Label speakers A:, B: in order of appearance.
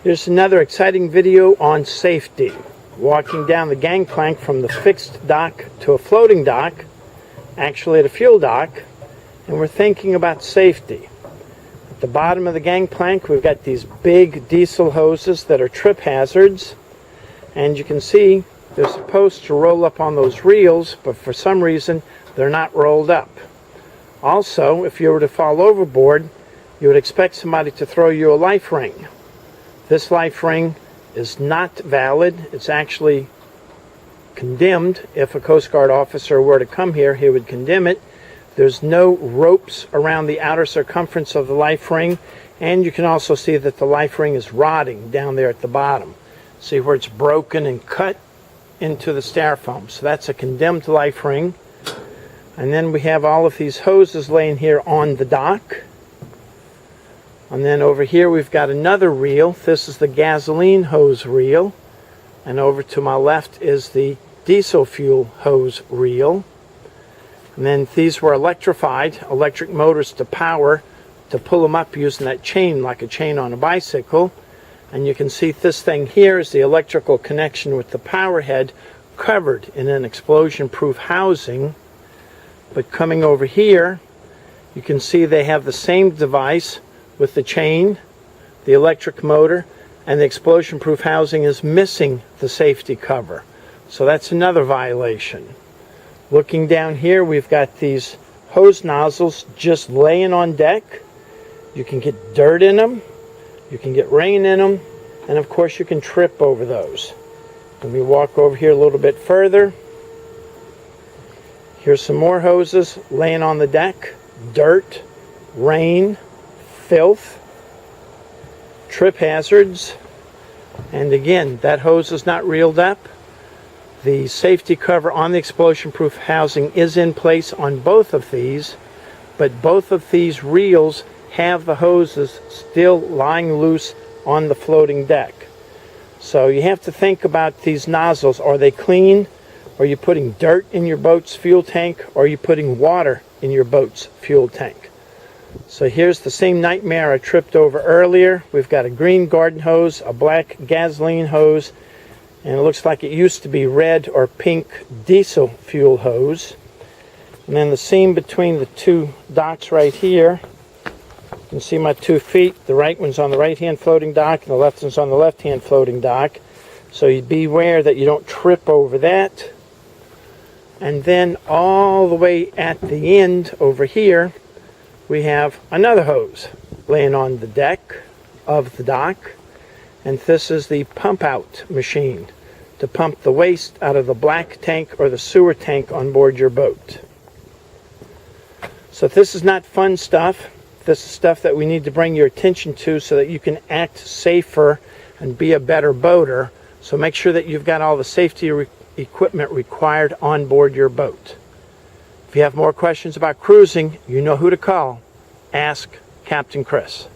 A: Here's another exciting video on safety. Walking down the gangplank from the fixed dock to a floating dock, actually at a fuel dock, and we're thinking about safety. At the bottom of the gangplank we've got these big diesel hoses that are trip hazards, and you can see they're supposed to roll up on those reels, but for some reason they're not rolled up. Also, if you were to fall overboard, you would expect somebody to throw you a life ring. This life ring is not valid. It's actually condemned. If a Coast Guard officer were to come here, he would condemn it. There's no ropes around the outer circumference of the life ring, and you can also see that the life ring is rotting down there at the bottom. See where it's broken and cut into the styrofoam. So that's a condemned life ring. And then we have all of these hoses laying here on the dock. And then over here we've got another reel. This is the gasoline hose reel. And over to my left is the diesel fuel hose reel. And then these were electrified, electric motors to power, to pull them up using that chain like a chain on a bicycle. And you can see this thing here is the electrical connection with the power head covered in an explosion-proof housing. But coming over here, you can see they have the same device with the chain, the electric motor, and the explosion-proof housing is missing the safety cover. So that's another violation. Looking down here, we've got these hose nozzles just laying on deck. You can get dirt in them, you can get rain in them, and of course you can trip over those. Let me walk over here a little bit further. Here's some more hoses laying on the deck. Dirt, rain, filth, trip hazards, and again, that hose is not reeled up. The safety cover on the explosion-proof housing is in place on both of these, but both of these reels have the hoses still lying loose on the floating deck. So you have to think about these nozzles. Are they clean? Are you putting dirt in your boat's fuel tank? Or are you putting water in your boat's fuel tank? So here's the same nightmare I tripped over earlier. We've got a green garden hose, a black gasoline hose, and it looks like it used to be red or pink diesel fuel hose. And then the seam between the two docks right here, you can see my 2 feet. The right one's on the right-hand floating dock, and the left one's on the left-hand floating dock. So you beware that you don't trip over that. And then all the way at the end over here, we have another hose laying on the deck of the dock, and this is the pump out machine to pump the waste out of the black tank or the sewer tank on board your boat. So this is not fun stuff. This is stuff that we need to bring your attention to so that you can act safer and be a better boater. So make sure that you've got all the safety equipment required on board your boat. If you have more questions about cruising, you know who to call. Ask Captain Chris.